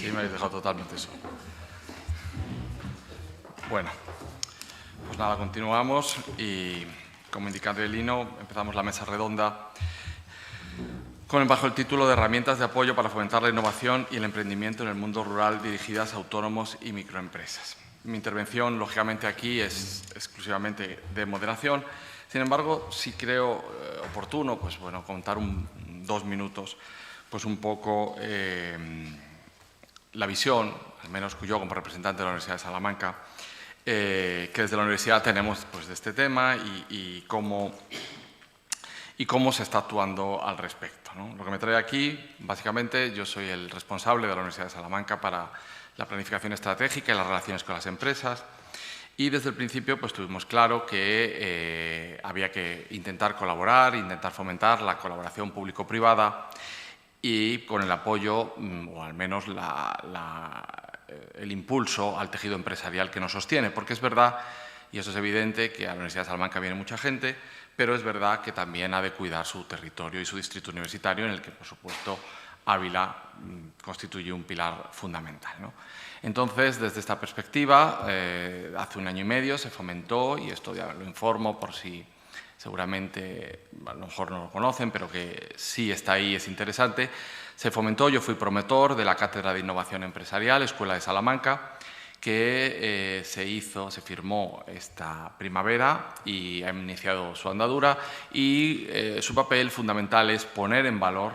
Sí, me habéis dejado totalmente solo. Bueno, pues nada, continuamos y, como indicaba el Lino, empezamos la mesa redonda bajo el título de Herramientas de apoyo para fomentar la innovación y el emprendimiento en el mundo rural dirigidas a autónomos y microempresas. Mi intervención, lógicamente, aquí es exclusivamente de moderación. Sin embargo, sí creo oportuno, pues bueno, contar 2 minutos, pues un poco la visión, al menos yo como representante de la Universidad de Salamanca, que desde la universidad tenemos pues, de este tema y cómo se está actuando al respecto, ¿no? Lo que me trae aquí, básicamente, yo soy el responsable de la Universidad de Salamanca para la planificación estratégica y las relaciones con las empresas. Y desde el principio pues, tuvimos claro que había que intentar colaborar, intentar fomentar la colaboración público-privada y con el apoyo, o al menos el impulso al tejido empresarial que nos sostiene. Porque es verdad, y eso es evidente, que a la Universidad de Salamanca viene mucha gente, pero es verdad que también ha de cuidar su territorio y su distrito universitario, en el que, por supuesto, Ávila constituye un pilar fundamental, ¿no? Entonces, desde esta perspectiva, hace 1 año y medio se fomentó, y esto ya lo informo por si seguramente a lo mejor no lo conocen, pero que sí está ahí, es interesante, se fomentó, yo fui promotor de la Cátedra de Innovación Empresarial, Escuela de Salamanca, que se firmó esta primavera y ha iniciado su andadura, y su papel fundamental es poner en valor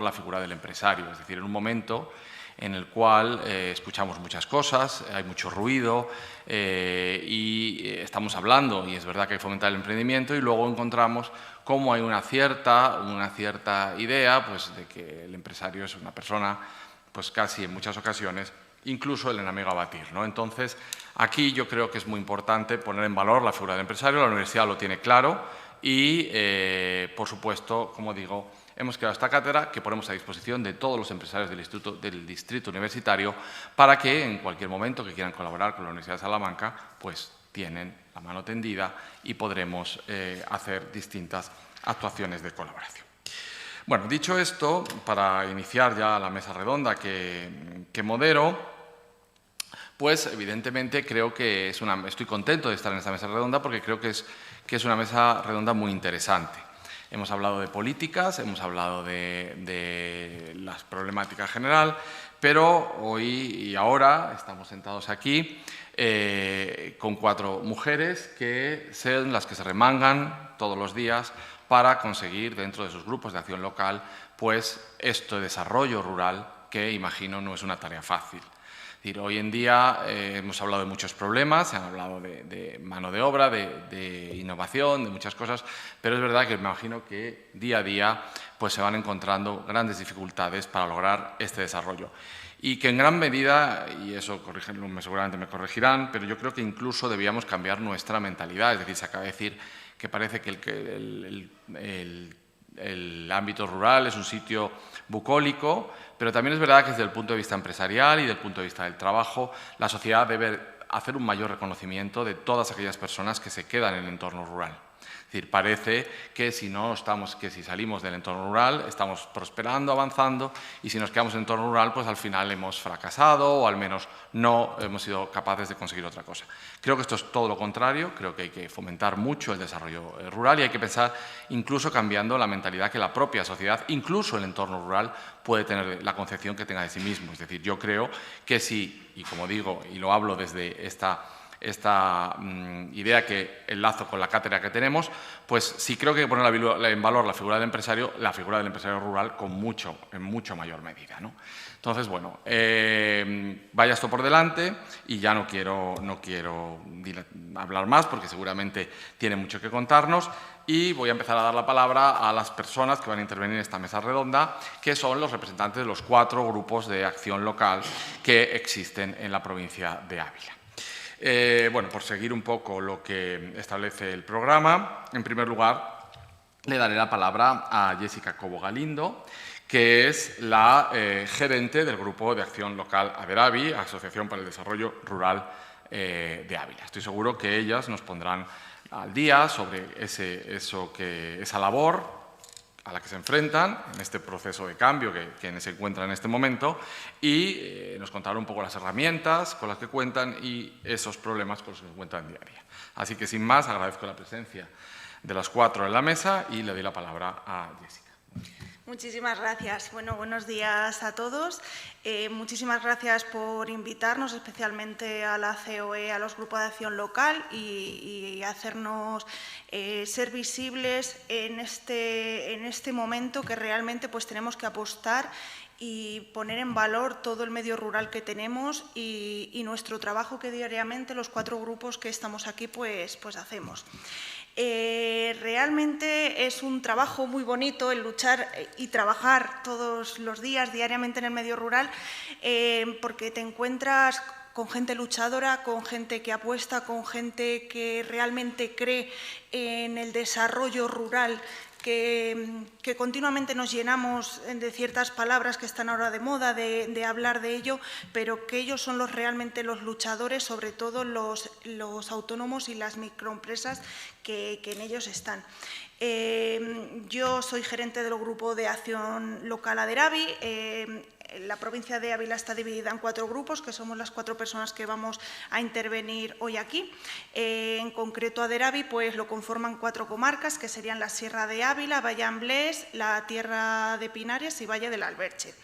la figura del empresario, es decir, en un momento en el cual escuchamos muchas cosas, hay mucho ruido y estamos hablando, y es verdad que hay que fomentar el emprendimiento, y luego encontramos cómo hay una cierta idea pues, de que el empresario es una persona, pues casi en muchas ocasiones, incluso el enemigo a batir, ¿no? Entonces, aquí yo creo que es muy importante poner en valor la figura del empresario, la universidad lo tiene claro y, por supuesto, como digo, hemos creado esta cátedra que ponemos a disposición de todos los empresarios del distrito universitario para que en cualquier momento que quieran colaborar con la Universidad de Salamanca, pues tienen la mano tendida y podremos hacer distintas actuaciones de colaboración. Bueno, dicho esto, para iniciar ya la mesa redonda que modero, pues evidentemente creo que estoy contento de estar en esta mesa redonda porque creo que es una mesa redonda muy interesante. Hemos hablado de políticas, hemos hablado de las problemáticas general, pero hoy y ahora estamos sentados aquí con 4 mujeres que son las que se remangan todos los días para conseguir dentro de sus grupos de acción local pues este desarrollo rural que imagino no es una tarea fácil. Es decir, hoy en día hemos hablado de muchos problemas, se han hablado de mano de obra, de innovación, de muchas cosas, pero es verdad que me imagino que día a día pues, se van encontrando grandes dificultades para lograr este desarrollo. Y que en gran medida, y eso seguramente me corregirán, pero yo creo que incluso debíamos cambiar nuestra mentalidad. Es decir, se acaba de decir que parece que el ámbito rural es un sitio bucólico, pero también es verdad que desde el punto de vista empresarial y desde el punto de vista del trabajo, la sociedad debe hacer un mayor reconocimiento de todas aquellas personas que se quedan en el entorno rural. Es decir, parece que si salimos del entorno rural estamos prosperando, avanzando, y si nos quedamos en el entorno rural, pues al final hemos fracasado o al menos no hemos sido capaces de conseguir otra cosa. Creo que esto es todo lo contrario, creo que hay que fomentar mucho el desarrollo rural y hay que pensar incluso cambiando la mentalidad que la propia sociedad, incluso el entorno rural, puede tener, la concepción que tenga de sí mismo. Es decir, yo creo que sí, y como digo, y lo hablo desde esta idea que enlazo con la cátedra que tenemos, pues sí creo que hay que poner en valor la figura del empresario rural en mucho mayor medida, ¿no? Entonces, bueno, vaya esto por delante y ya no quiero hablar más porque seguramente tiene mucho que contarnos, y voy a empezar a dar la palabra a las personas que van a intervenir en esta mesa redonda, que son los representantes de los 4 grupos de acción local que existen en la provincia de Ávila. Bueno, por seguir un poco lo que establece el programa, en primer lugar le daré la palabra a Jessica Cobo Galindo, que es la gerente del Grupo de Acción Local Aderavi, Asociación para el Desarrollo Rural de Ávila. Estoy seguro que ellas nos pondrán al día sobre esa labor a la que se enfrentan en este proceso de cambio que se encuentra en este momento, y nos contaron un poco las herramientas con las que cuentan y esos problemas con los que se encuentran día a día. Así que, sin más, agradezco la presencia de las 4 en la mesa y le doy la palabra a Jessica. Muchísimas gracias. Bueno, buenos días a todos. Muchísimas gracias por invitarnos, especialmente a la COE, a los grupos de acción local y hacernos ser visibles en este momento que realmente pues, tenemos que apostar y poner en valor todo el medio rural que tenemos y nuestro trabajo que diariamente los 4 grupos que estamos aquí pues hacemos. Realmente es un trabajo muy bonito el luchar y trabajar todos los días, diariamente en el medio rural, porque te encuentras con gente luchadora, con gente que apuesta, con gente que realmente cree en el desarrollo rural, que continuamente nos llenamos de ciertas palabras que están ahora de moda, de hablar de ello, pero que ellos son realmente los luchadores, sobre todo los autónomos y las microempresas que en ellos están. Yo soy gerente del grupo de acción local Aderabi. La provincia de Ávila está dividida en 4 grupos, que somos las 4 personas que vamos a intervenir hoy aquí. En concreto, Aderabi pues, lo conforman 4 comarcas, que serían la Sierra de Ávila, Valle Amblés, la Tierra de Pinares y Valle del Alberche.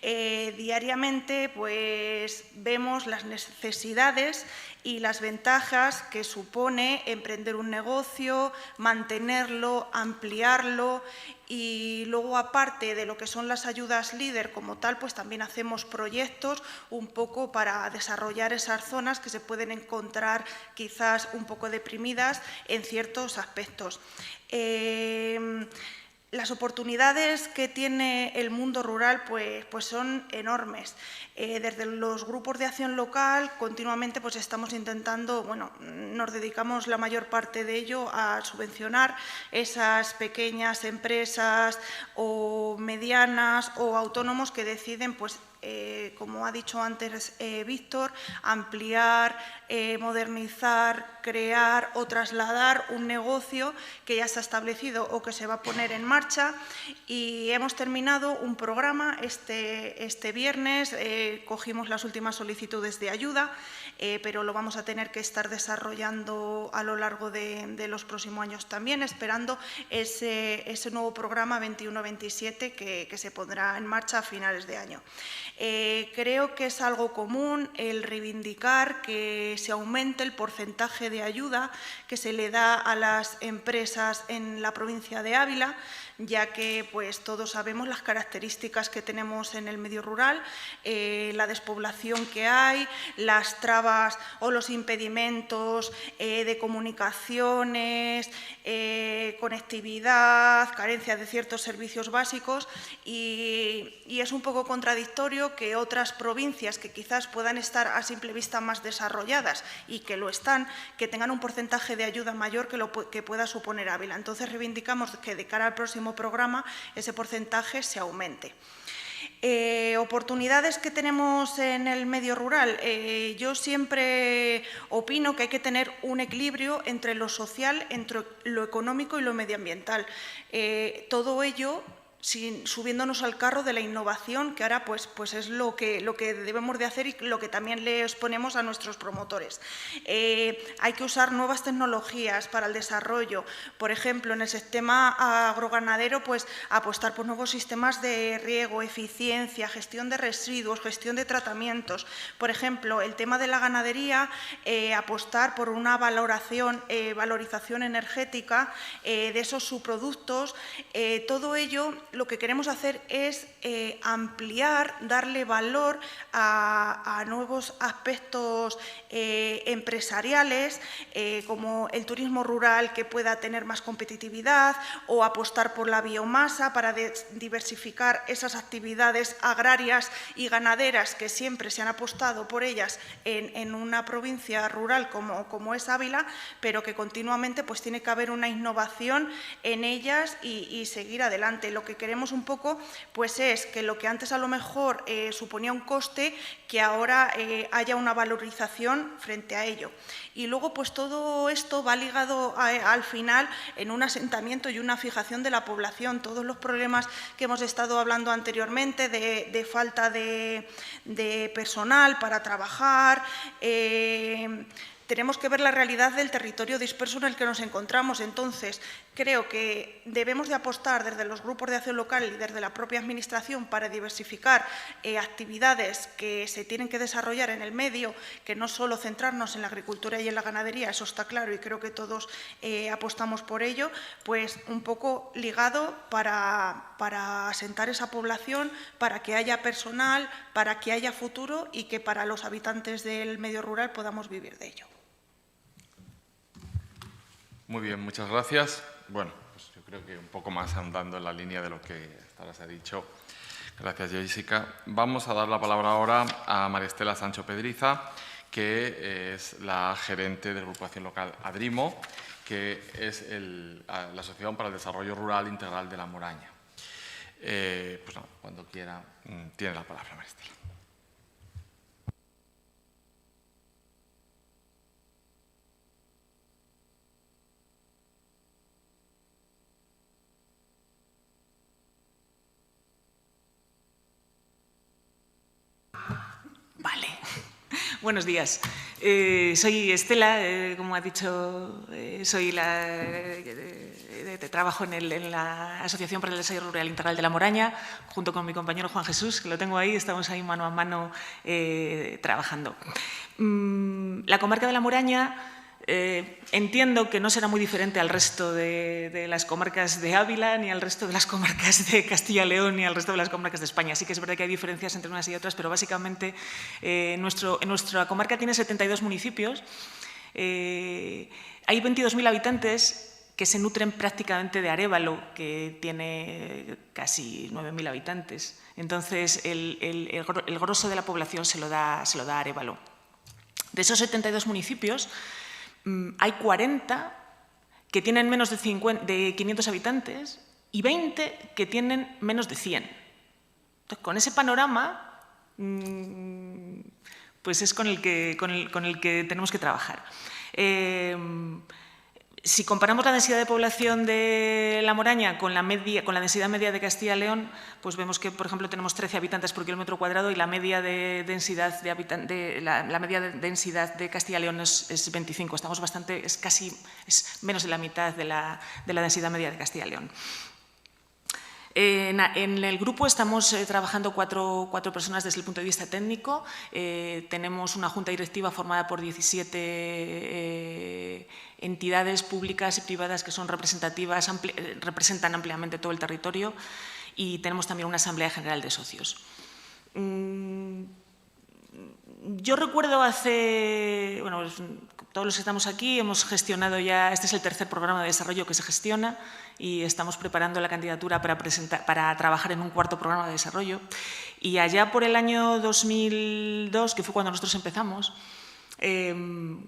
Diariamente pues, vemos las necesidades y las ventajas que supone emprender un negocio, mantenerlo, ampliarlo y luego, aparte de lo que son las ayudas líder como tal, pues también hacemos proyectos un poco para desarrollar esas zonas que se pueden encontrar quizás un poco deprimidas en ciertos aspectos. Las oportunidades que tiene el mundo rural pues son enormes. Desde los grupos de acción local continuamente pues estamos intentando, bueno, nos dedicamos la mayor parte de ello a subvencionar esas pequeñas empresas o medianas o autónomos que deciden pues como ha dicho antes Víctor, ampliar, modernizar, crear o trasladar un negocio que ya está establecido o que se va a poner en marcha, y hemos terminado un programa este viernes, cogimos las últimas solicitudes de ayuda, pero lo vamos a tener que estar desarrollando a lo largo de los próximos años también, esperando ese nuevo programa 21-27 que se pondrá en marcha a finales de año. Creo que es algo común el reivindicar que se aumente el porcentaje de ayuda que se le da a las empresas en la provincia de Ávila, ya que pues, todos sabemos las características que tenemos en el medio rural, la despoblación que hay, las trabas o los impedimentos de comunicaciones, conectividad, carencia de ciertos servicios básicos, y es un poco contradictorio que otras provincias que quizás puedan estar a simple vista más desarrolladas y que lo están, que tengan un porcentaje de ayuda mayor que lo que pueda suponer Ávila. Entonces reivindicamos que de cara al próximo programa ese porcentaje se aumente. Oportunidades que tenemos en el medio rural. Yo siempre opino que hay que tener un equilibrio entre lo social, entre lo económico y lo medioambiental. Todo ello subiéndonos al carro de la innovación, que ahora pues es lo que debemos de hacer y lo que también le exponemos a nuestros promotores. Hay que usar nuevas tecnologías para el desarrollo. Por ejemplo, en el sistema agroganadero, pues apostar por nuevos sistemas de riego, eficiencia, gestión de residuos, gestión de tratamientos. Por ejemplo, el tema de la ganadería, apostar por una valorización energética de esos subproductos. Todo ello lo que queremos hacer es ampliar, darle valor a nuevos aspectos empresariales, como el turismo rural, que pueda tener más competitividad, o apostar por la biomasa para diversificar esas actividades agrarias y ganaderas que siempre se han apostado por ellas en una provincia rural como es Ávila, pero que continuamente pues tiene que haber una innovación en ellas y seguir adelante. Lo que queremos un poco pues es que lo que antes a lo mejor suponía un coste, que ahora haya una valorización frente a ello. Y luego pues todo esto va ligado al final en un asentamiento y una fijación de la población. Todos los problemas que hemos estado hablando anteriormente de falta de personal para trabajar, tenemos que ver la realidad del territorio disperso en el que nos encontramos. Entonces, creo que debemos de apostar desde los grupos de acción local y desde la propia Administración para diversificar actividades que se tienen que desarrollar en el medio, que no solo centrarnos en la agricultura y en la ganadería, eso está claro y creo que todos apostamos por ello, pues un poco ligado para asentar esa población, para que haya personal, para que haya futuro y que para los habitantes del medio rural podamos vivir de ello. Muy bien, muchas gracias. Bueno, pues yo creo que un poco más andando en la línea de lo que hasta ahora se ha dicho. Gracias, Jessica. Vamos a dar la palabra ahora a María Estela Sancho Pedriza, que es la gerente de la agrupación local ADRIMO, que es la Asociación para el Desarrollo Rural Integral de La Moraña. Pues no, cuando quiera, tiene la palabra, María Estela. Vale. Buenos días. Soy Estela, como ha dicho, trabajo en la Asociación para el Desarrollo Rural Integral de La Moraña, junto con mi compañero Juan Jesús, que lo tengo ahí, estamos ahí mano a mano trabajando. La comarca de La Moraña entiendo que no será muy diferente al resto de las comarcas de Ávila, ni al resto de las comarcas de Castilla y León, ni al resto de las comarcas de España. Sí que es verdad que hay diferencias entre unas y otras, pero básicamente nuestra comarca tiene 72 municipios, hay 22.000 habitantes que se nutren prácticamente de Arévalo, que tiene casi 9.000 habitantes. Entonces, el grosso de la población se lo da a Arévalo. De esos 72 municipios, hay 40 que tienen menos de 500 habitantes y 20 que tienen menos de 100. Entonces, con ese panorama, pues es con el que tenemos que trabajar. Si comparamos la densidad de población de La Moraña con la densidad media de Castilla y León, pues vemos que, por ejemplo, tenemos 13 habitantes por kilómetro cuadrado y la media de densidad de Castilla y León es 25. Estamos es menos de la mitad de la densidad media de Castilla y León. En el grupo estamos trabajando cuatro personas desde el punto de vista técnico. Tenemos una junta directiva formada por 17 entidades públicas y privadas que son representativas, representan ampliamente todo el territorio, y tenemos también una asamblea general de socios. Yo recuerdo todos los que estamos aquí hemos gestionado ya, este es el tercer programa de desarrollo que se gestiona y estamos preparando la candidatura para trabajar en un cuarto programa de desarrollo. Y allá por el año 2002, que fue cuando nosotros empezamos,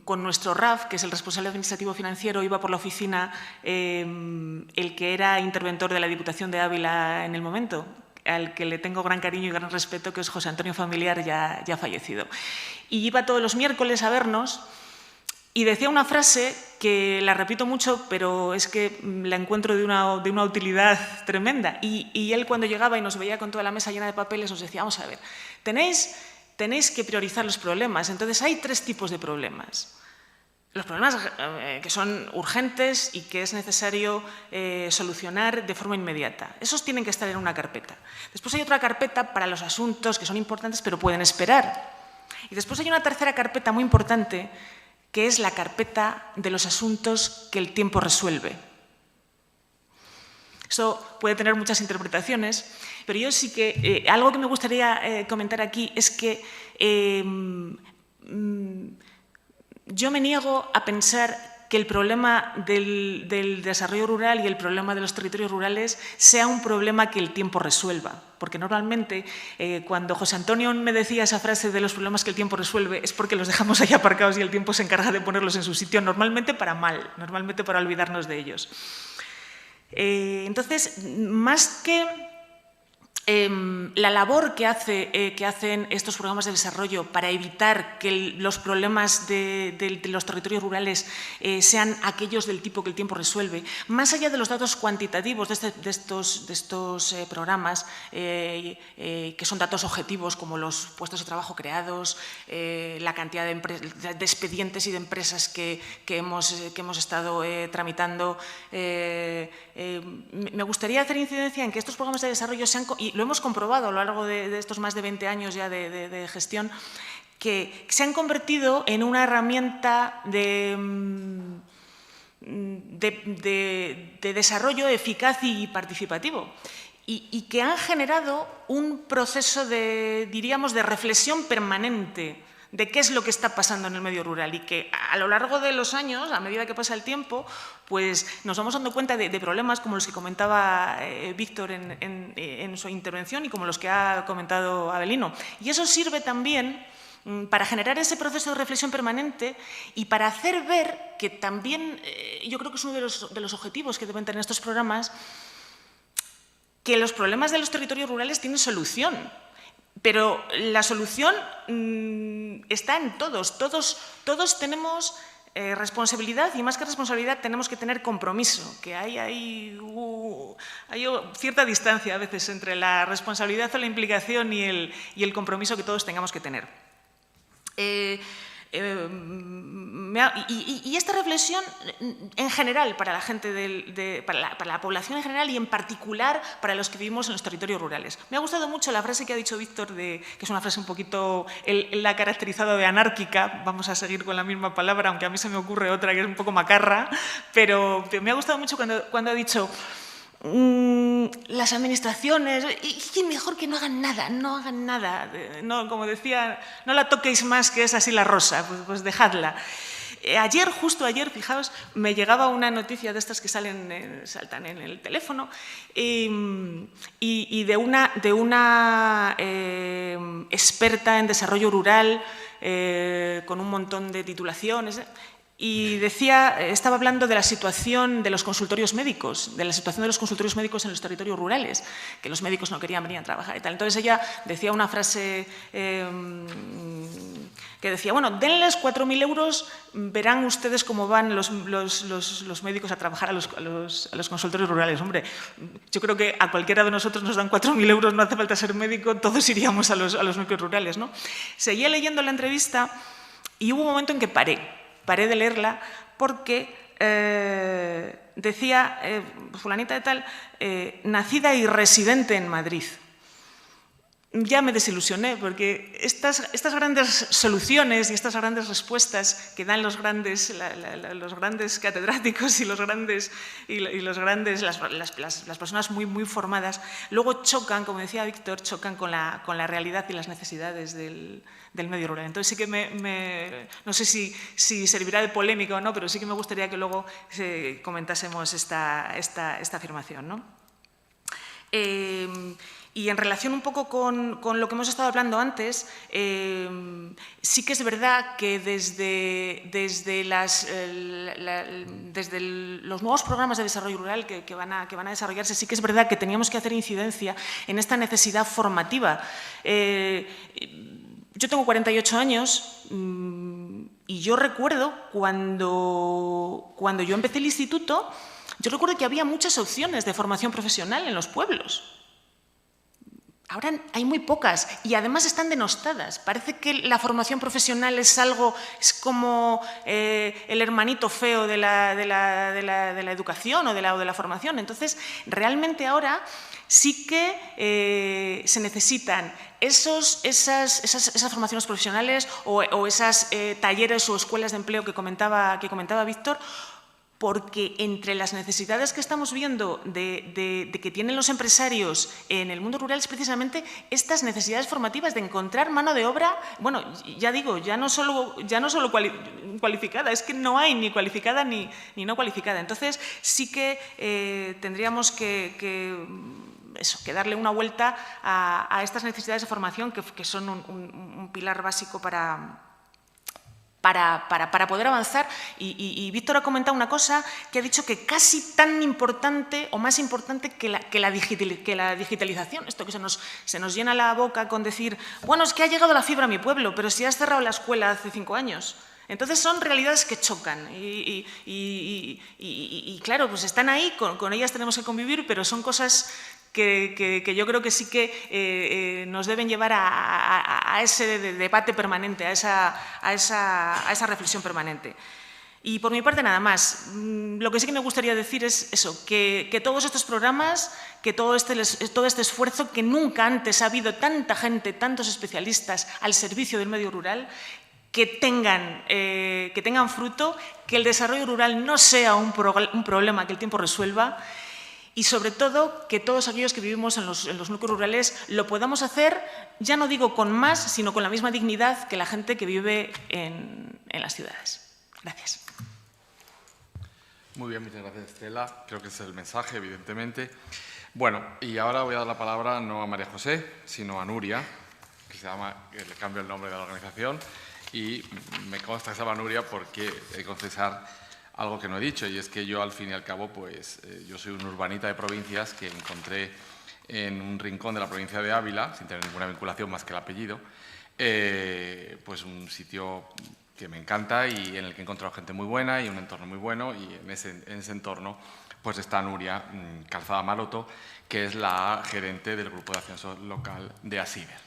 con nuestro RAF, que es el responsable administrativo financiero, iba por la oficina el que era interventor de la Diputación de Ávila en el momento, al que le tengo gran cariño y gran respeto, que es José Antonio Familiar, ya fallecido. Y iba todos los miércoles a vernos y decía una frase que la repito mucho, pero es que la encuentro de una utilidad tremenda. Y él, cuando llegaba y nos veía con toda la mesa llena de papeles, nos decía: vamos a ver, tenéis que priorizar los problemas. Entonces, hay tres tipos de problemas. Los problemas que son urgentes y que es necesario solucionar de forma inmediata. Esos tienen que estar en una carpeta. Después hay otra carpeta para los asuntos que son importantes pero pueden esperar. Y después hay una tercera carpeta muy importante, que es la carpeta de los asuntos que el tiempo resuelve. Eso puede tener muchas interpretaciones, pero yo sí que algo que me gustaría comentar aquí es que yo me niego a pensar que el problema del desarrollo rural y el problema de los territorios rurales sea un problema que el tiempo resuelva. Porque normalmente cuando José Antonio me decía esa frase de los problemas que el tiempo resuelve es porque los dejamos ahí aparcados y el tiempo se encarga de ponerlos en su sitio, normalmente para mal, normalmente para olvidarnos de ellos. Entonces, más que la labor que hacen estos programas de desarrollo para evitar que los problemas de los territorios rurales sean aquellos del tipo que el tiempo resuelve, más allá de los datos cuantitativos de estos programas, que son datos objetivos como los puestos de trabajo creados, la cantidad de expedientes y de empresas que hemos estado tramitando, me gustaría hacer incidencia en que estos programas de desarrollo y lo hemos comprobado a lo largo de estos más de 20 años ya de gestión, que se han convertido en una herramienta de desarrollo eficaz y participativo y que han generado un proceso diríamos, de reflexión permanente de qué es lo que está pasando en el medio rural y que a lo largo de los años, a medida que pasa el tiempo, pues nos vamos dando cuenta de problemas como los que comentaba Víctor en su intervención y como los que ha comentado Avelino. Y eso sirve también para generar ese proceso de reflexión permanente y para hacer ver que también, yo creo que es uno de los objetivos que deben tener estos programas, que los problemas de los territorios rurales tienen solución. Pero la solución está en todos. Todos tenemos responsabilidad y más que responsabilidad tenemos que tener compromiso, que hay cierta distancia a veces entre la responsabilidad o la implicación y el compromiso que todos tengamos que tener. Y esta reflexión en general para la gente, para la población en general y en particular para los que vivimos en los territorios rurales. Me ha gustado mucho la frase que ha dicho Víctor, que es una frase un poquito, él la ha caracterizado de anárquica, vamos a seguir con la misma palabra, aunque a mí se me ocurre otra que es un poco macarra, pero me ha gustado mucho cuando ha dicho las administraciones, y mejor que no hagan nada, no, como decía, no la toquéis más que es así la rosa, pues dejadla. Justo ayer, fijaos, me llegaba una noticia de estas que saltan en el teléfono y de una experta en desarrollo rural con un montón de titulaciones. Y estaba hablando de la situación de los consultorios médicos, en los territorios rurales, que los médicos no querían venir a trabajar y tal. Entonces ella decía una frase que decía, bueno, denles 4.000 euros, verán ustedes cómo van los médicos a trabajar a los consultorios rurales. Hombre, yo creo que a cualquiera de nosotros nos dan 4.000 euros, no hace falta ser médico, todos iríamos a los núcleos rurales, ¿no? Seguía leyendo la entrevista y hubo un momento en que paré de leerla porque decía, fulanita de tal, nacida y residente en Madrid. Ya me desilusioné porque estas grandes soluciones y estas grandes respuestas que dan los grandes catedráticos y las personas muy formadas, luego chocan, como decía Víctor, chocan con la realidad y las necesidades del medio rural. Entonces sí que no sé si servirá de polémica o no, pero sí que me gustaría que luego comentásemos esta afirmación, ¿no? Y en relación un poco con lo que hemos estado hablando antes, sí que es verdad que desde los nuevos programas de desarrollo rural que van a desarrollarse, sí que es verdad que teníamos que hacer incidencia en esta necesidad formativa. Yo tengo 48 años y yo recuerdo cuando yo empecé el instituto, yo recuerdo que había muchas opciones de formación profesional en los pueblos. Ahora hay muy pocas y además están denostadas. Parece que la formación profesional es como el hermanito feo de la educación o de la formación. Entonces, realmente ahora sí que se necesitan esas formaciones profesionales o esas talleres o escuelas de empleo que comentaba Víctor, porque entre las necesidades que estamos viendo de que tienen los empresarios en el mundo rural es precisamente estas necesidades formativas de encontrar mano de obra, bueno, ya digo, ya no solo cualificada, es que no hay ni cualificada ni no cualificada. Entonces sí que tendríamos que darle una vuelta a estas necesidades de formación que son un pilar básico para para poder avanzar. Y Víctor ha comentado una cosa que ha dicho que casi tan importante o más importante que la digitalización. Esto que se nos llena la boca con decir, bueno, es que ha llegado la fibra a mi pueblo, pero si has cerrado la escuela hace 5 años. Entonces son realidades que chocan y claro, pues están ahí, con ellas tenemos que convivir, pero son cosas que yo creo que sí que nos deben llevar a ese debate permanente, a esa reflexión permanente. Y por mi parte nada más. Lo que sí que me gustaría decir es eso, que todos estos programas, que todo este esfuerzo, que nunca antes ha habido tanta gente, tantos especialistas al servicio del medio rural, que tengan fruto, que el desarrollo rural no sea un problema que el tiempo resuelva y, sobre todo, que todos aquellos que vivimos en los núcleos rurales lo podamos hacer, ya no digo con más, sino con la misma dignidad que la gente que vive en las ciudades. Gracias. Muy bien, muchas gracias, Estela. Creo que ese es el mensaje, evidentemente. Bueno, y ahora voy a dar la palabra no a María José, sino a Nuria, que le cambio el nombre de la organización. Y me consta que se llama Nuria porque he de confesar algo que no he dicho, y es que yo, al fin y al cabo, pues yo soy un urbanita de provincias que encontré en un rincón de la provincia de Ávila, sin tener ninguna vinculación más que el apellido, pues un sitio que me encanta y en el que he encontrado gente muy buena y un entorno muy bueno, y en ese entorno pues está Nuria Calzada Maroto, que es la gerente del Grupo de Acción Local de ASIDER.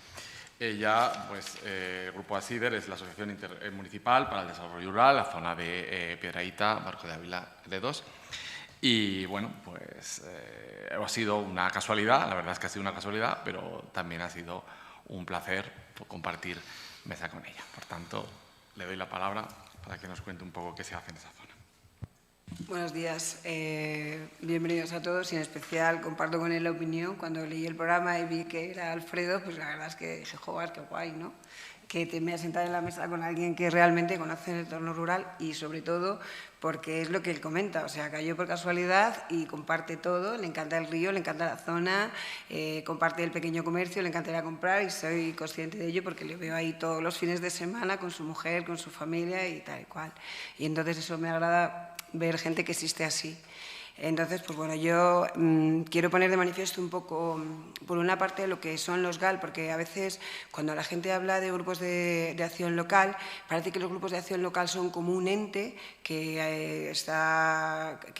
Ella, pues, el Grupo ASIDER es la Asociación Intermunicipal para el Desarrollo Rural, la zona de Piedrahita, Barco de Ávila, L2. Y, bueno, pues ha sido una casualidad, la verdad es que ha sido una casualidad, pero también ha sido un placer compartir mesa con ella. Por tanto, le doy la palabra para que nos cuente un poco qué se hace en esa zona. Buenos días, bienvenidos a todos y en especial comparto con él la opinión. Cuando leí el programa y vi que era Alfredo, pues la verdad es que dije, joder, qué guay, ¿no? Que te me has sentado en la mesa con alguien que realmente conoce el entorno rural y sobre todo porque es lo que él comenta, o sea, cayó por casualidad y comparte todo, le encanta el río, le encanta la zona, comparte el pequeño comercio, le encanta ir a comprar y soy consciente de ello porque le veo ahí todos los fines de semana con su mujer, con su familia y tal y cual. Y entonces eso me agrada ver gente que existe así. Entonces, pues bueno, yo quiero poner de manifiesto un poco, por una parte, lo que son los GAL, porque a veces cuando la gente habla de grupos de acción local, parece que los grupos de acción local son como un ente que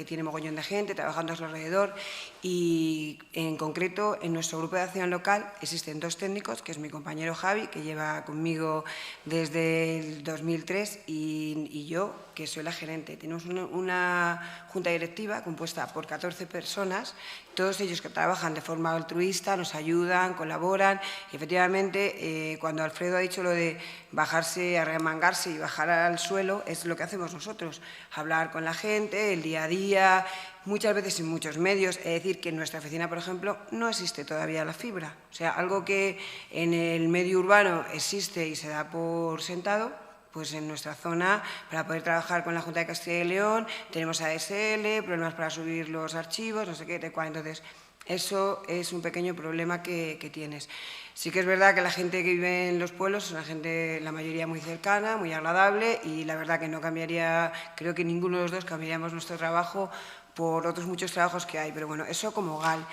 tiene mogollón de gente trabajando a su alrededor, y en concreto en nuestro grupo de acción local existen 2 técnicos, que es mi compañero Javi, que lleva conmigo desde el 2003, y yo, que soy la gerente. Tenemos una junta directiva compuesta por 14 personas, todos ellos que trabajan de forma altruista, nos ayudan, colaboran, y efectivamente cuando Alfredo ha dicho lo de bajarse, arremangarse y bajar al suelo, es lo que hacemos nosotros, hablar con la gente, el día a día, muchas veces en muchos medios. Es decir, que en nuestra oficina, por ejemplo, no existe todavía la fibra, o sea, algo que en el medio urbano existe y se da por sentado, pues en nuestra zona, para poder trabajar con la Junta de Castilla y León, tenemos ASL, problemas para subir los archivos, no sé qué, de cuál. Entonces, eso es un pequeño problema que tienes. Sí que es verdad que la gente que vive en los pueblos es una gente, la mayoría muy cercana, muy agradable, y la verdad que no cambiaría, creo que ninguno de los dos cambiaríamos nuestro trabajo por otros muchos trabajos que hay, pero bueno, eso como GAL.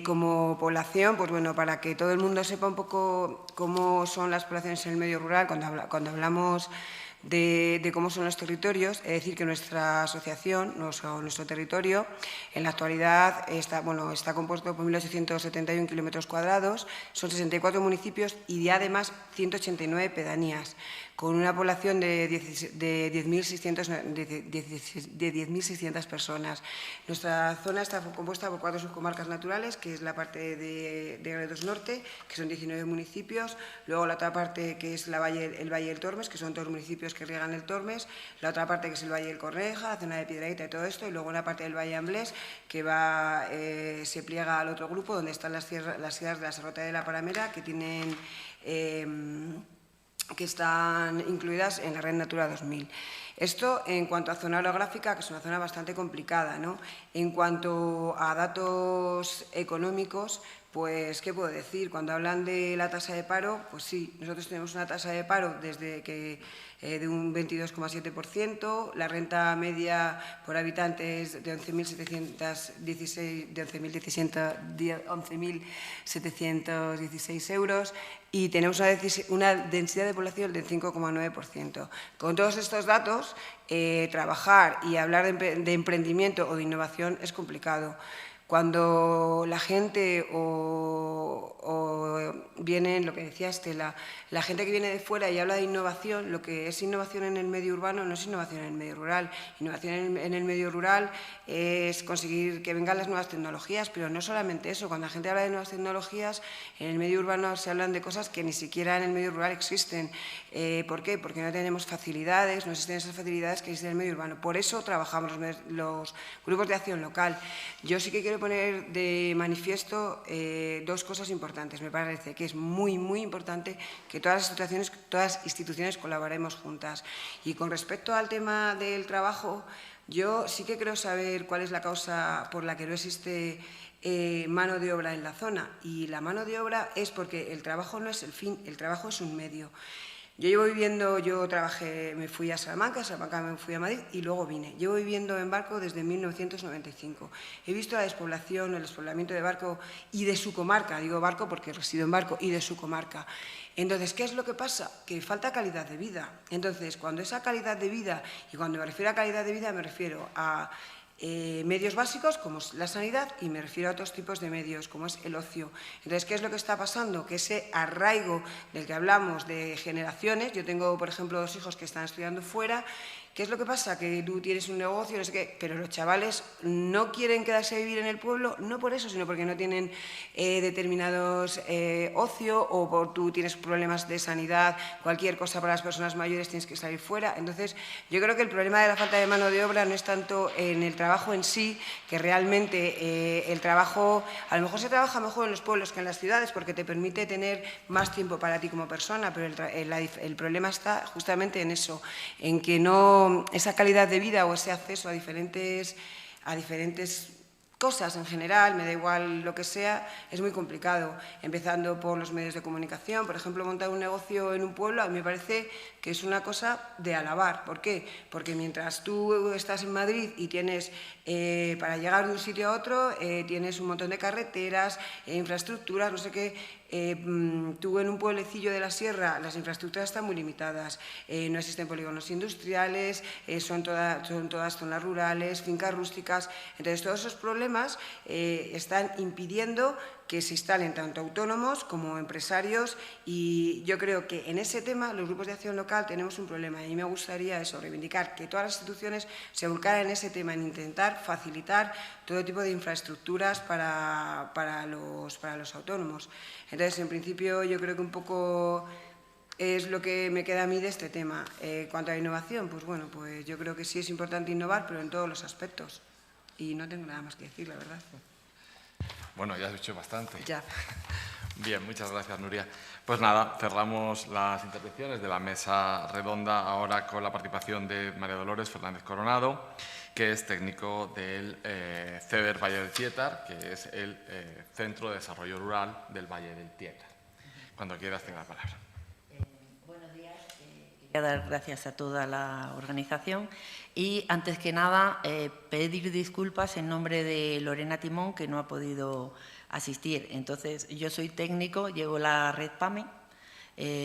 Como población, pues bueno, para que todo el mundo sepa un poco cómo son las poblaciones en el medio rural, cuando hablamos de cómo son los territorios, es decir, que nuestra asociación, nuestro territorio, en la actualidad está compuesto por 1.871 kilómetros cuadrados, son 64 municipios y además 189 pedanías, con una población de 10.600 personas. Nuestra zona está compuesta por 4 subcomarcas naturales, que es la parte de Gredos Norte, que son 19 municipios, luego la otra parte que es el Valle del Tormes, que son todos municipios que riegan el Tormes, la otra parte que es el Valle del Corneja, la zona de Piedrahita y todo esto, y luego una parte del Valle Amblés, que se pliega al otro grupo, donde están las sierras de la Serrota de la Paramera, que están incluidas en la Red Natura 2000. Esto en cuanto a zona orográfica, que es una zona bastante complicada, ¿no? En cuanto a datos económicos, Pues, ¿qué puedo decir? Cuando hablan de la tasa de paro, pues sí, nosotros tenemos una tasa de paro desde que de un 22,7%, la renta media por habitante es de 11.716 euros y tenemos una densidad de población del 5,9%. Con todos estos datos, trabajar y hablar de emprendimiento o de innovación es complicado. Cuando la gente o viene, lo que decía Estela, la gente que viene de fuera y habla de innovación, lo que es innovación en el medio urbano no es innovación en el medio rural. Innovación en el medio rural es conseguir que vengan las nuevas tecnologías, pero no solamente eso. Cuando la gente habla de nuevas tecnologías, en el medio urbano se hablan de cosas que ni siquiera en el medio rural existen. ¿Por qué? Porque no tenemos facilidades, no existen esas facilidades que existen en el medio urbano. Por eso trabajamos los grupos de acción local. Yo sí que quiero poner de manifiesto dos cosas importantes. Me parece que es muy, muy importante que todas las instituciones colaboremos juntas. Y con respecto al tema del trabajo, yo sí que creo saber cuál es la causa por la que no existe mano de obra en la zona. Y la mano de obra es porque el trabajo no es el fin, el trabajo es un medio. Yo trabajé, me fui a Salamanca me fui a Madrid y luego vine. Llevo viviendo en Barco desde 1995. He visto la despoblación, el despoblamiento de Barco y de su comarca. Digo Barco porque resido en Barco y de su comarca. Entonces, ¿qué es lo que pasa? Que falta calidad de vida. Entonces, cuando esa calidad de vida, y cuando me refiero a calidad de vida me refiero a medios básicos como es la sanidad y me refiero a otros tipos de medios como es el ocio. Entonces, ¿qué es lo que está pasando? Que ese arraigo del que hablamos de generaciones, yo tengo, por ejemplo, 2 hijos que están estudiando fuera. ¿Qué es lo que pasa? Que tú tienes un negocio, no sé qué, pero los chavales no quieren quedarse a vivir en el pueblo, no por eso, sino porque no tienen determinados ocio o tú tienes problemas de sanidad, cualquier cosa para las personas mayores tienes que salir fuera. Entonces, yo creo que el problema de la falta de mano de obra no es tanto en el trabajo en sí, que realmente el trabajo, a lo mejor se trabaja mejor en los pueblos que en las ciudades porque te permite tener más tiempo para ti como persona, pero el problema está justamente en eso, en que no esa calidad de vida o ese acceso a diferentes cosas en general, me da igual lo que sea, es muy complicado, empezando por los medios de comunicación. Por ejemplo, montar un negocio en un pueblo a mí me parece que es una cosa de alabar. ¿Por qué? Porque mientras tú estás en Madrid y tienes, para llegar de un sitio a otro, tienes un montón de carreteras, infraestructuras, no sé qué. Tú en un pueblecillo de la sierra las infraestructuras están muy limitadas, no existen polígonos industriales, son todas zonas rurales, fincas rústicas. Entonces todos esos problemas están impidiendo que se instalen tanto autónomos como empresarios y yo creo que en ese tema los grupos de acción local tenemos un problema y a mí me gustaría eso, reivindicar que todas las instituciones se volcaran en ese tema, en intentar facilitar todo tipo de infraestructuras para los autónomos. Entonces, en principio, yo creo que un poco es lo que me queda a mí de este tema. Cuanto a la innovación, pues bueno, pues yo creo que sí es importante innovar, pero en todos los aspectos. Y no tengo nada más que decir, la verdad. Bueno, ya has dicho bastante. Ya. Bien, muchas gracias, Nuria. Pues nada, cerramos las intervenciones de la mesa redonda ahora con la participación de María Dolores Fernández Coronado, que es técnico del CEDER Valle del Tietar, que es el Centro de Desarrollo Rural del Valle del Tietar. Cuando quieras, tenga la palabra. Buenos días. Quería dar gracias a toda la organización y, antes que nada, pedir disculpas en nombre de Lorena Timón, que no ha podido asistir. Entonces, yo soy técnico, llevo la red PAME,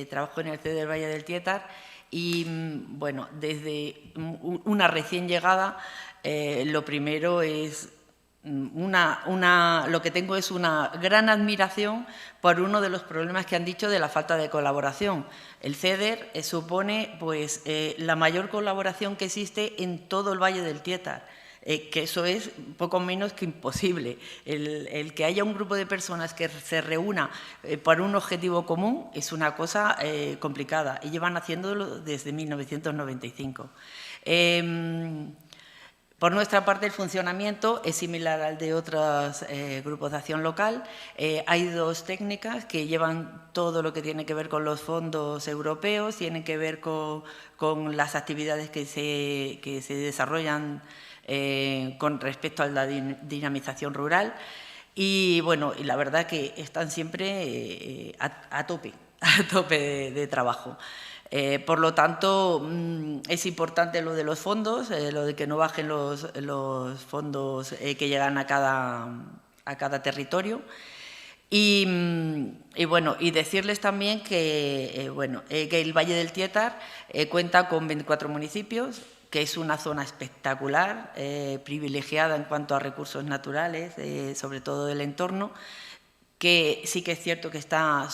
trabajo en el CEDER Valle del Tietar y, bueno, desde una recién llegada, lo primero es lo que tengo es una gran admiración por uno de los problemas que han dicho de la falta de colaboración. El CEDER supone pues, la mayor colaboración que existe en todo el Valle del Tietar, que eso es poco menos que imposible. El que haya un grupo de personas que se reúna por un objetivo común es una cosa complicada y llevan haciéndolo desde 1995. Por nuestra parte, el funcionamiento es similar al de otros grupos de acción local. Hay 2 técnicas que llevan todo lo que tiene que ver con los fondos europeos, tienen que ver con las actividades que se desarrollan con respecto a la dinamización rural. Y bueno, y la verdad que están siempre a tope de trabajo. Por lo tanto, es importante lo de los fondos, lo de que no bajen los fondos que llegan a cada territorio. Y bueno, y decirles también que, que el Valle del Tietar cuenta con 24 municipios, que es una zona espectacular, privilegiada en cuanto a recursos naturales, sobre todo del entorno, que sí que es cierto que está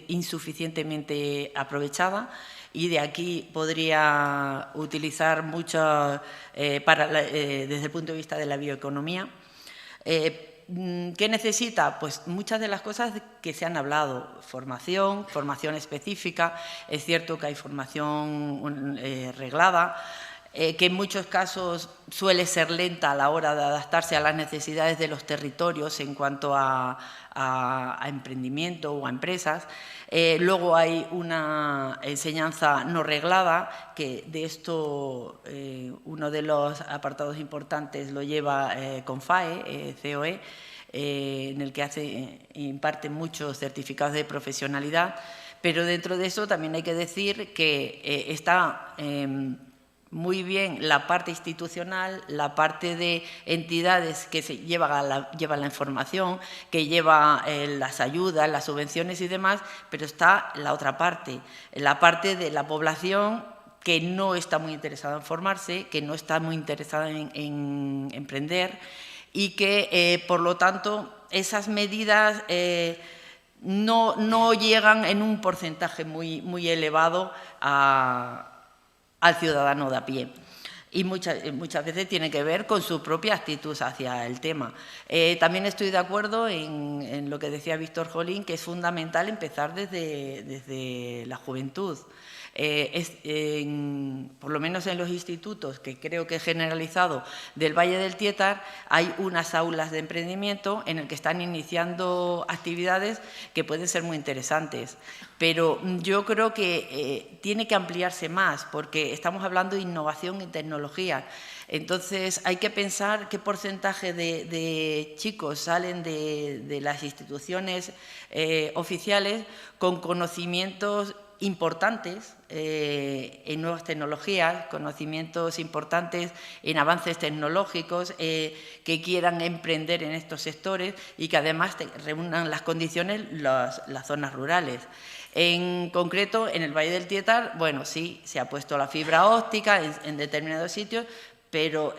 insuficientemente aprovechada, y de aquí podría utilizar mucho desde el punto de vista de la bioeconomía. ¿Qué necesita? Pues muchas de las cosas que se han hablado, formación específica, es cierto que hay formación reglada, que en muchos casos suele ser lenta a la hora de adaptarse a las necesidades de los territorios en cuanto a emprendimiento o a empresas. Luego hay una enseñanza no reglada, que de esto uno de los apartados importantes lo lleva CONFAE, COE, en el que imparte muchos certificados de profesionalidad, pero dentro de eso también hay que decir que está muy bien la parte institucional, la parte de entidades que llevan la información, que lleva las ayudas, las subvenciones y demás, pero está la otra parte, la parte de la población que no está muy interesada en formarse, que no está muy interesada en emprender, y que, por lo tanto, esas medidas no llegan en un porcentaje muy elevado al ciudadano de a pie. Y muchas veces tiene que ver con su propia actitud hacia el tema. También estoy de acuerdo en lo que decía Víctor Jolín, que es fundamental empezar desde la juventud. Por lo menos en los institutos, que creo que he generalizado, del Valle del Tietar, hay unas aulas de emprendimiento en el que están iniciando actividades que pueden ser muy interesantes. Pero yo creo que tiene que ampliarse más, porque estamos hablando de innovación y tecnología. Entonces, hay que pensar qué porcentaje de chicos salen de las instituciones oficiales con conocimientos importantes en nuevas tecnologías, conocimientos importantes en avances tecnológicos, que quieran emprender en estos sectores y que además reúnan las condiciones las zonas rurales. En concreto, en el Valle del Tietar, bueno, sí, se ha puesto la fibra óptica en determinados sitios, pero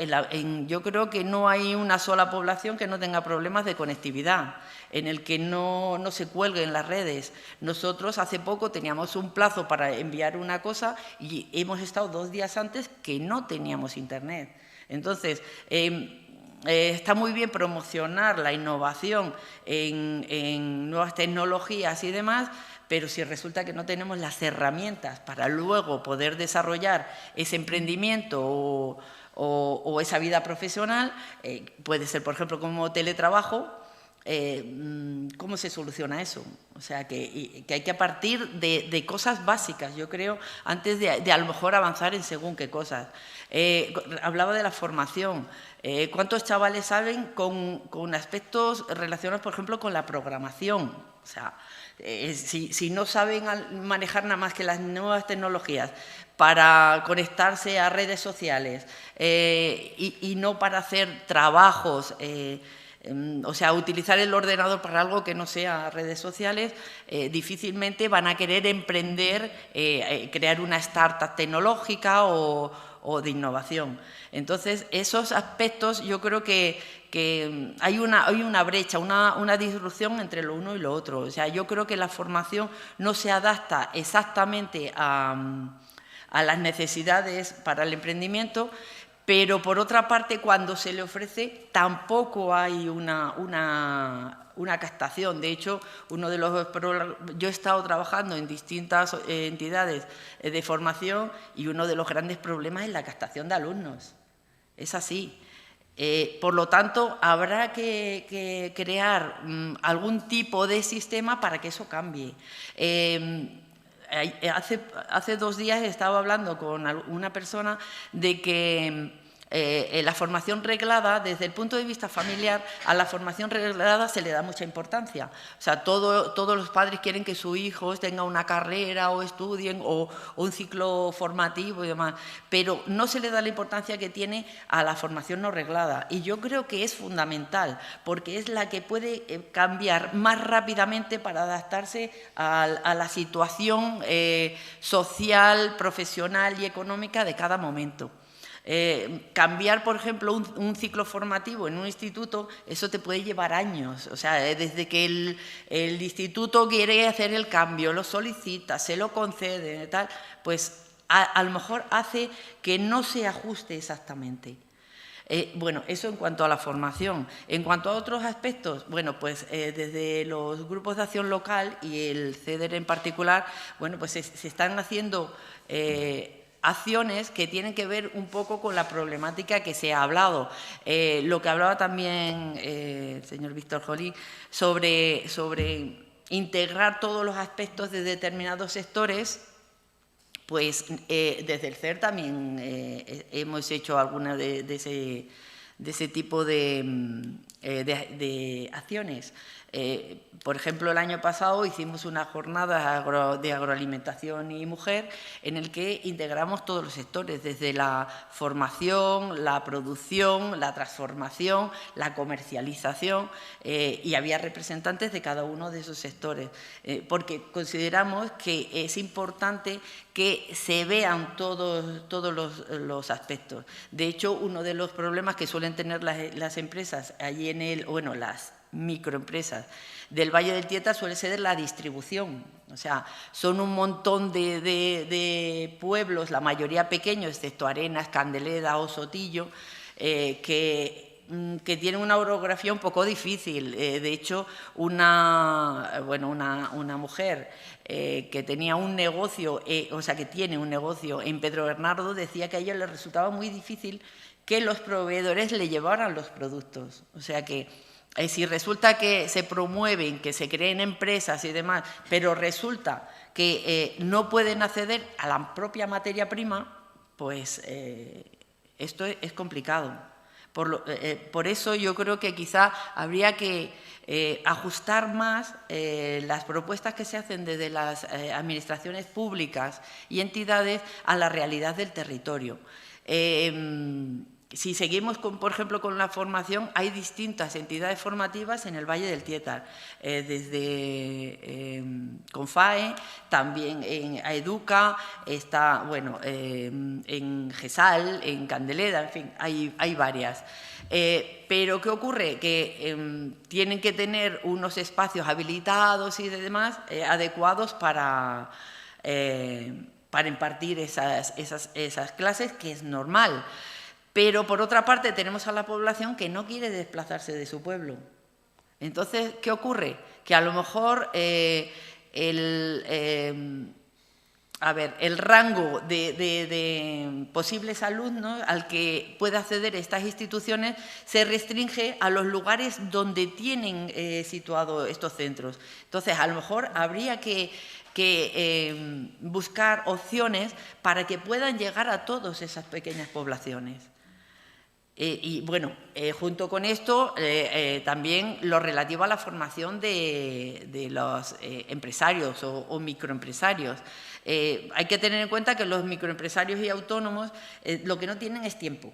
yo creo que no hay una sola población que no tenga problemas de conectividad, en el que no se cuelguen las redes. Nosotros hace poco teníamos un plazo para enviar una cosa y hemos estado 2 días antes que no teníamos internet. Entonces, está muy bien promocionar la innovación en nuevas tecnologías y demás, pero si resulta que no tenemos las herramientas para luego poder desarrollar ese emprendimiento o esa vida profesional, puede ser, por ejemplo, como teletrabajo, ¿cómo se soluciona eso? O sea, que hay que partir de cosas básicas, yo creo, antes de a lo mejor avanzar en según qué cosas. Hablaba de la formación. ¿Cuántos chavales saben con aspectos relacionados, por ejemplo, con la programación? O sea, si no saben manejar nada más que las nuevas tecnologías para conectarse a redes sociales y no para hacer trabajos, o sea, utilizar el ordenador para algo que no sea redes sociales, difícilmente van a querer emprender, crear una startup tecnológica o de innovación. Entonces, esos aspectos yo creo que hay una brecha, una disrupción entre lo uno y lo otro. O sea, yo creo que la formación no se adapta exactamente a las necesidades para el emprendimiento, pero por otra parte, cuando se le ofrece, tampoco hay una captación. De hecho, yo he estado trabajando en distintas entidades de formación y uno de los grandes problemas es la captación de alumnos. Es así. Por lo tanto, habrá que crear algún tipo de sistema para que eso cambie. Hace 2 días estaba hablando con una persona de que La formación reglada, desde el punto de vista familiar, a la formación reglada se le da mucha importancia. O sea, todos los padres quieren que su hijo tenga una carrera o estudien o un ciclo formativo y demás, pero no se le da la importancia que tiene a la formación no reglada. Y yo creo que es fundamental, porque es la que puede cambiar más rápidamente para adaptarse a la situación social, profesional y económica de cada momento. Cambiar, por ejemplo, un ciclo formativo en un instituto, eso te puede llevar años. O sea, desde que el instituto quiere hacer el cambio, lo solicita, se lo concede, tal, pues a lo mejor hace que no se ajuste exactamente. Bueno, eso en cuanto a la formación. En cuanto a otros aspectos, bueno, pues desde los grupos de acción local y el CEDER en particular, bueno, pues se están haciendo acciones que tienen que ver un poco con la problemática que se ha hablado. Lo que hablaba también el señor Víctor Jolí sobre integrar todos los aspectos de determinados sectores, pues desde el CER también hemos hecho alguna de ese tipo de acciones. Por ejemplo, el año pasado hicimos una jornada de agroalimentación y mujer en el que integramos todos los sectores, desde la formación, la producción, la transformación, la comercialización, y había representantes de cada uno de esos sectores, porque consideramos que es importante que se vean todos los aspectos. De hecho, uno de los problemas que suelen tener las empresas allí las microempresas del Valle del Tieta suele ser la distribución. O sea, son un montón de pueblos, la mayoría pequeños, excepto Arenas, Candeleda o Sotillo, que tienen una orografía un poco difícil. De hecho, una mujer que tenía un negocio, que tiene un negocio en Pedro Bernardo, decía que a ella le resultaba muy difícil que los proveedores le llevaran los productos. O sea que si resulta que se promueven, que se creen empresas y demás, pero resulta que no pueden acceder a la propia materia prima, pues esto es complicado. Por eso yo creo que quizá habría que ajustar más las propuestas que se hacen desde las administraciones públicas y entidades a la realidad del territorio. Si seguimos, por ejemplo, con la formación, hay distintas entidades formativas en el Valle del Tieta, desde CONFAE, también en AEDUCA, está, en GESAL, en Candeleda, en fin, hay varias. Pero ¿qué ocurre? Que tienen que tener unos espacios habilitados y demás adecuados para impartir esas clases, que es normal. Pero, por otra parte, tenemos a la población que no quiere desplazarse de su pueblo. Entonces, ¿qué ocurre? Que a lo mejor el rango de posibles alumnos al que puede acceder estas instituciones se restringe a los lugares donde tienen situados estos centros. Entonces, a lo mejor habría que buscar opciones para que puedan llegar a todas esas pequeñas poblaciones. Junto con esto, también lo relativo a la formación de los empresarios o microempresarios. Hay que tener en cuenta que los microempresarios y autónomos lo que no tienen es tiempo.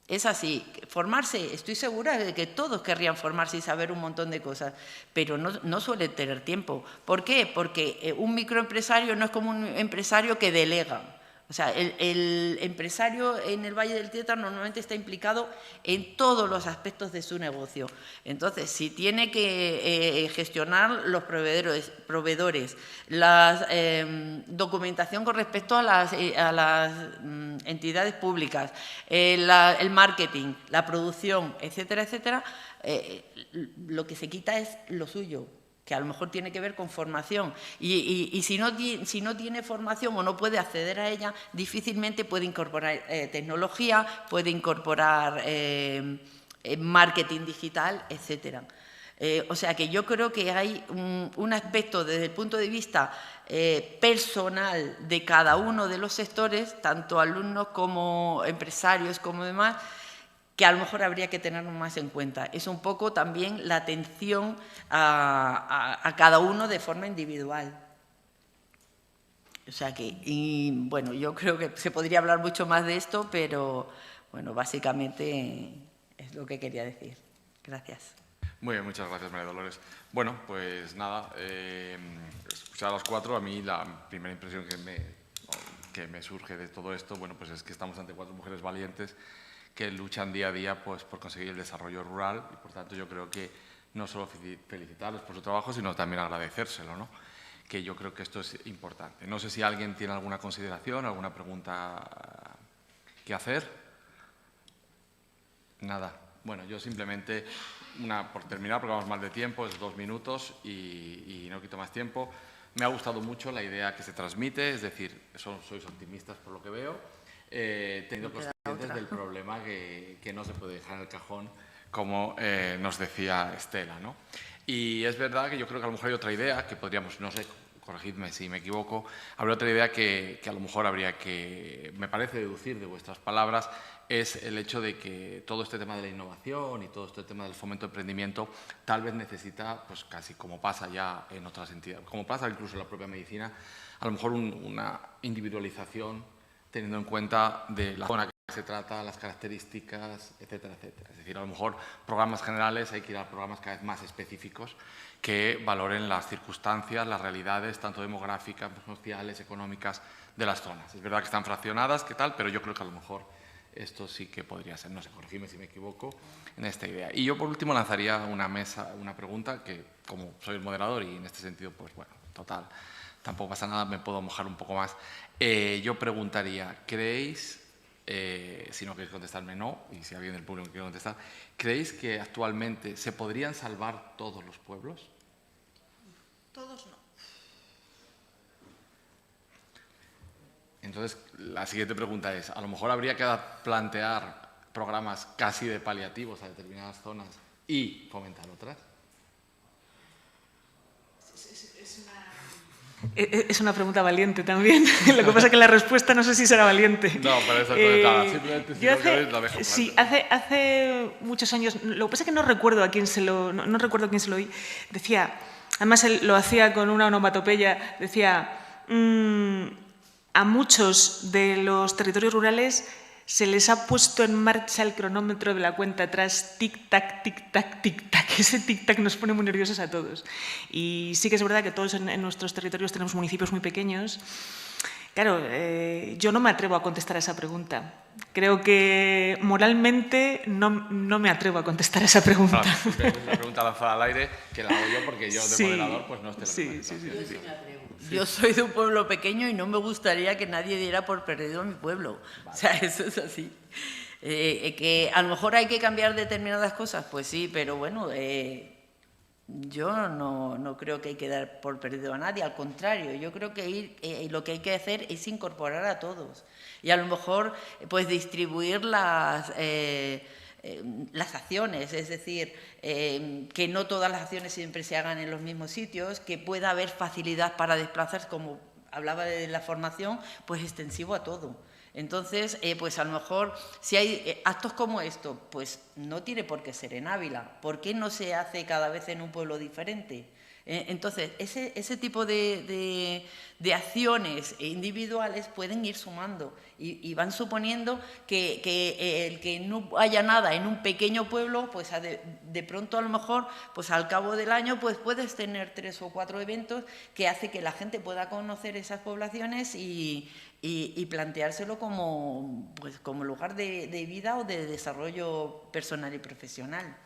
Es así, formarse, estoy segura de que todos querrían formarse y saber un montón de cosas, pero no suelen tener tiempo. ¿Por qué? Porque un microempresario no es como un empresario que delega. O sea, el empresario en el Valle del Tieta normalmente está implicado en todos los aspectos de su negocio. Entonces, si tiene que gestionar los proveedores, la documentación con respecto a las entidades públicas, el marketing, la producción, etcétera, etcétera, lo que se quita es lo suyo, que a lo mejor tiene que ver con formación. Y si no tiene formación o no puede acceder a ella, difícilmente puede incorporar tecnología, puede incorporar marketing digital, etcétera. O sea que yo creo que hay un aspecto desde el punto de vista personal de cada uno de los sectores, tanto alumnos como empresarios como demás, que a lo mejor habría que tenerlo más en cuenta. Es un poco también la atención a cada uno de forma individual. O sea que, y bueno, yo creo que se podría hablar mucho más de esto, pero bueno, básicamente es lo que quería decir. Gracias. Muy bien, muchas gracias, María Dolores. Bueno, pues nada, escuchar a las cuatro, a mí la primera impresión que me surge de todo esto, bueno, pues es que estamos ante 4 mujeres valientes que luchan día a día pues, por conseguir el desarrollo rural y, por tanto, yo creo que no solo felicitarles por su trabajo, sino también agradecérselo, ¿no? Que yo creo que esto es importante. No sé si alguien tiene alguna consideración, alguna pregunta que hacer. Nada. Bueno, yo simplemente, por terminar, porque vamos mal de tiempo, es 2 minutos y no quito más tiempo. Me ha gustado mucho la idea que se transmite, es decir, sois optimistas por lo que veo, teniendo conscientes del problema que no se puede dejar en el cajón, como nos decía Estela, ¿no? Y es verdad que yo creo que a lo mejor hay otra idea que podríamos, no sé, corregidme si me equivoco, habría otra idea que a lo mejor habría que, me parece deducir de vuestras palabras, es el hecho de que todo este tema de la innovación y todo este tema del fomento de emprendimiento tal vez necesita, pues casi como pasa ya en otras entidades, como pasa incluso en la propia medicina, a lo mejor una individualización teniendo en cuenta de la zona que se trata, las características, etcétera, etcétera. Es decir, a lo mejor programas generales hay que ir a programas cada vez más específicos que valoren las circunstancias, las realidades, tanto demográficas, sociales, económicas de las zonas. Es verdad que están fraccionadas, ¿qué tal? Pero yo creo que a lo mejor esto sí que podría ser, no sé, corregidme si me equivoco, en esta idea. Y yo, por último, lanzaría una pregunta que, como soy el moderador y en este sentido, pues bueno, total, tampoco pasa nada, me puedo mojar un poco más. Yo preguntaría, ¿creéis, si no queréis contestarme no, y si alguien del público quiere contestar, ¿creéis que actualmente se podrían salvar todos los pueblos? Todos no. Entonces, la siguiente pregunta es, a lo mejor habría que plantear programas casi de paliativos a determinadas zonas y fomentar otras. Es una pregunta valiente también. Lo que pasa es que la respuesta no sé si será valiente. No, por eso comentaba. Simplemente si no queréis la dejo. Sí, hace muchos años, lo que pasa es que no recuerdo a quién se lo, no recuerdo a quién se lo oí, decía, además él lo hacía con una onomatopeya, decía, a muchos de los territorios rurales se les ha puesto en marcha el cronómetro de la cuenta atrás, tic-tac, tic-tac, tic-tac. Ese tic-tac nos pone muy nerviosos a todos. Y sí que es verdad que todos en nuestros territorios tenemos municipios muy pequeños. Claro, yo no me atrevo a contestar a esa pregunta. Creo que moralmente no me atrevo a contestar a esa pregunta. Claro, es una pregunta lanzada al aire que la hago yo porque yo de moderador pues no estoy la Sí. Yo soy de un pueblo pequeño y no me gustaría que nadie diera por perdido a mi pueblo. Vale. O sea, eso es así. Que a lo mejor hay que cambiar determinadas cosas, pues sí, pero bueno, yo no creo que hay que dar por perdido a nadie, al contrario, yo creo que lo que hay que hacer es incorporar a todos y a lo mejor pues distribuir las acciones, es decir, que no todas las acciones siempre se hagan en los mismos sitios, que pueda haber facilidad para desplazarse, como hablaba de la formación, pues extensivo a todo. Entonces, pues a lo mejor, si hay actos como esto, pues no tiene por qué ser en Ávila. ¿Por qué no se hace cada vez en un pueblo diferente? Entonces, ese tipo de acciones individuales pueden ir sumando y van suponiendo que el que no haya nada en un pequeño pueblo, pues de pronto a lo mejor, pues al cabo del año, pues puedes tener 3 o 4 eventos que hace que la gente pueda conocer esas poblaciones y planteárselo como lugar de vida o de desarrollo personal y profesional.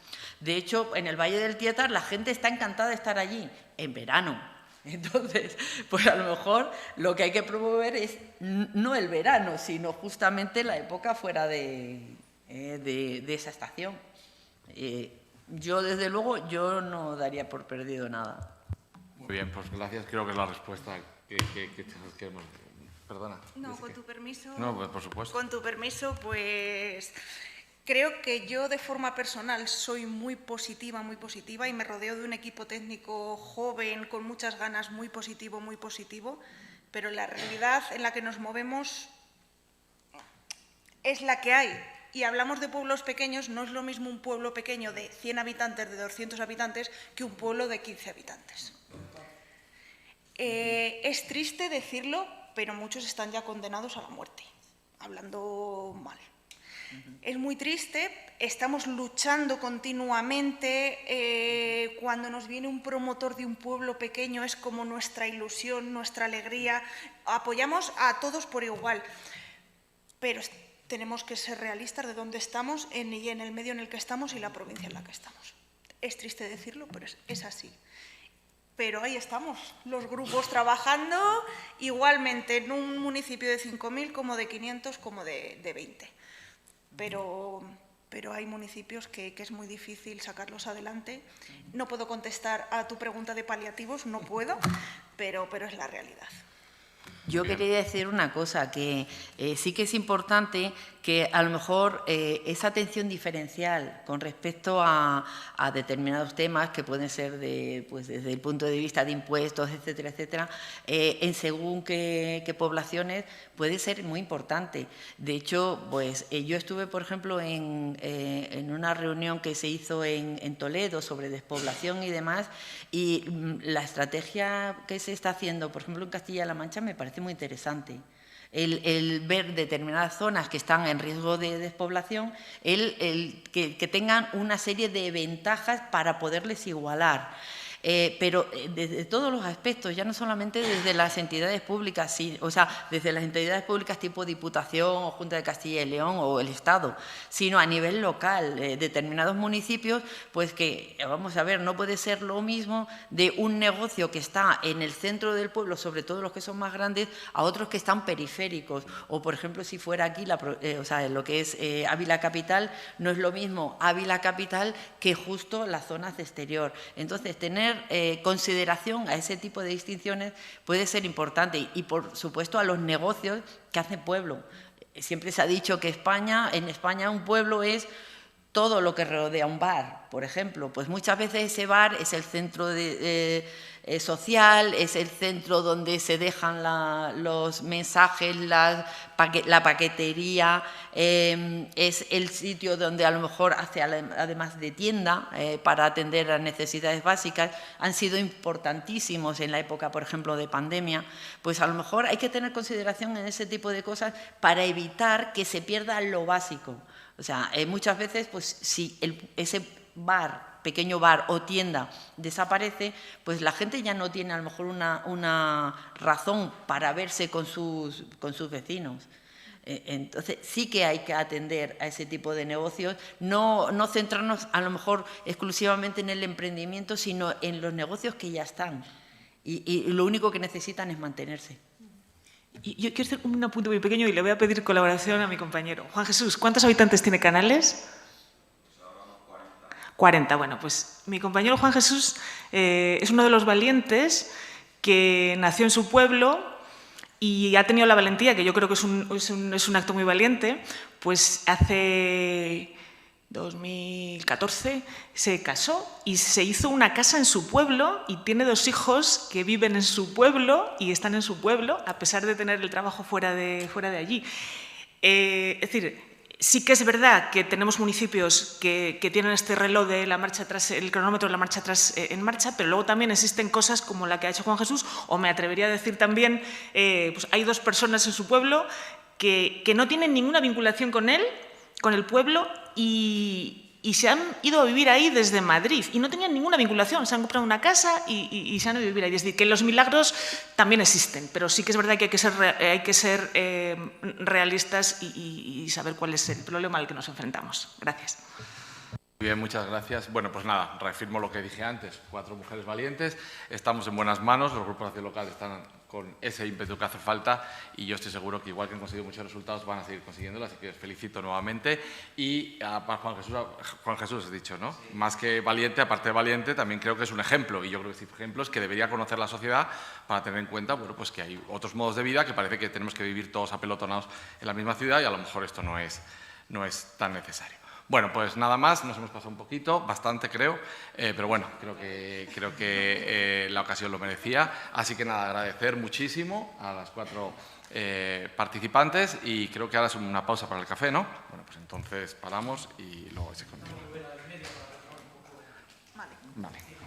De hecho, en el Valle del Tietar la gente está encantada de estar allí, en verano. Entonces, pues a lo mejor lo que hay que promover es no el verano, sino justamente la época fuera de esa estación. Yo, desde luego, yo no daría por perdido nada. Muy bien, pues gracias. Creo que es la respuesta que hemos... Perdona. No, con tu permiso. No, pues por supuesto. Con tu permiso, pues Creo que yo de forma personal soy muy positiva y me rodeo de un equipo técnico joven, con muchas ganas, muy positivo, pero la realidad en la que nos movemos es la que hay. Y hablamos de pueblos pequeños, no es lo mismo un pueblo pequeño de 100 habitantes, de 200 habitantes, que un pueblo de 15 habitantes. Es triste decirlo, pero muchos están ya condenados a la muerte, hablando mal. Es muy triste, estamos luchando continuamente, cuando nos viene un promotor de un pueblo pequeño es como nuestra ilusión, nuestra alegría, apoyamos a todos por igual, pero tenemos que ser realistas de dónde estamos y en el medio en el que estamos y la provincia en la que estamos. Es triste decirlo, pero es así. Pero ahí estamos, los grupos trabajando igualmente en un municipio de 5.000 como de 500 como de 20. Pero hay municipios que es muy difícil sacarlos adelante. No puedo contestar a tu pregunta de paliativos, no puedo, pero es la realidad. Yo quería decir una cosa, que sí que es importante que a lo mejor esa atención diferencial con respecto a determinados temas que pueden ser desde el punto de vista de impuestos, etcétera, etcétera, en según qué poblaciones puede ser muy importante. De hecho, pues yo estuve, por ejemplo, en una reunión que se hizo en Toledo sobre despoblación y demás, y la estrategia que se está haciendo, por ejemplo, en Castilla-La Mancha, me parece muy interesante. El ver determinadas zonas que están en riesgo de despoblación, que tengan una serie de ventajas para poderles igualar. Pero desde todos los aspectos, ya no solamente desde las entidades públicas, desde las entidades públicas tipo Diputación o Junta de Castilla y León o el Estado, sino a nivel local, determinados municipios, pues que, vamos a ver, no puede ser lo mismo de un negocio que está en el centro del pueblo, sobre todo los que son más grandes, a otros que están periféricos. O, por ejemplo, si fuera aquí, lo que es Ávila Capital, no es lo mismo Ávila Capital que justo las zonas de exterior. Entonces, tener consideración a ese tipo de distinciones puede ser importante y, por supuesto, a los negocios que hacen pueblo. Siempre se ha dicho que en España un pueblo es todo lo que rodea un bar, por ejemplo. Pues muchas veces ese bar es el centro social, es el centro donde se dejan los mensajes, la paquetería, es el sitio donde a lo mejor hace además de tienda para atender las necesidades básicas. Han sido importantísimos en la época, por ejemplo, de pandemia. Pues a lo mejor hay que tener consideración en ese tipo de cosas para evitar que se pierda lo básico. O sea, muchas veces, pues si ese pequeño bar o tienda desaparece, pues la gente ya no tiene a lo mejor una razón para verse con sus vecinos. Entonces sí que hay que atender a ese tipo de negocios, no centrarnos a lo mejor exclusivamente en el emprendimiento, sino en los negocios que ya están y lo único que necesitan es mantenerse. Yo quiero hacer un apunte muy pequeño y le voy a pedir colaboración a mi compañero. Juan Jesús, ¿cuántos habitantes tiene Canales? 40. Bueno, pues mi compañero Juan Jesús es uno de los valientes que nació en su pueblo y ha tenido la valentía, que yo creo que es un acto muy valiente, pues hace 2014 se casó y se hizo una casa en su pueblo y tiene 2 hijos que viven en su pueblo y están en su pueblo, a pesar de tener el trabajo fuera de allí. Es decir, sí que es verdad que tenemos municipios que tienen este reloj de la marcha atrás, el cronómetro de la marcha atrás en marcha, pero luego también existen cosas como la que ha hecho Juan Jesús, o me atrevería a decir también, pues hay 2 personas en su pueblo que no tienen ninguna vinculación con él, con el pueblo, y se han ido a vivir ahí desde Madrid y no tenían ninguna vinculación, se han comprado una casa y se han ido a vivir ahí. Es decir, que los milagros también existen, pero sí que es verdad que hay que ser realistas y saber cuál es el problema al que nos enfrentamos. Gracias. Muy bien, muchas gracias. Bueno, pues nada, reafirmo lo que dije antes, 4 mujeres valientes, estamos en buenas manos, los grupos de acción local están con ese ímpetu que hace falta y yo estoy seguro que igual que han conseguido muchos resultados van a seguir consiguiéndolo, así que os felicito nuevamente. Y para Juan Jesús has dicho, ¿no? Sí. Más que valiente, aparte de valiente, también creo que es un ejemplo y yo creo que es ejemplos que debería conocer la sociedad para tener en cuenta, bueno, pues que hay otros modos de vida que parece que tenemos que vivir todos apelotonados en la misma ciudad y a lo mejor esto no es tan necesario. Bueno, pues nada más, nos hemos pasado un poquito, bastante creo, pero bueno, creo que la ocasión lo merecía. Así que nada, agradecer muchísimo a las 4 participantes y creo que ahora es una pausa para el café, ¿no? Bueno, pues entonces paramos y luego se continúa. Vale.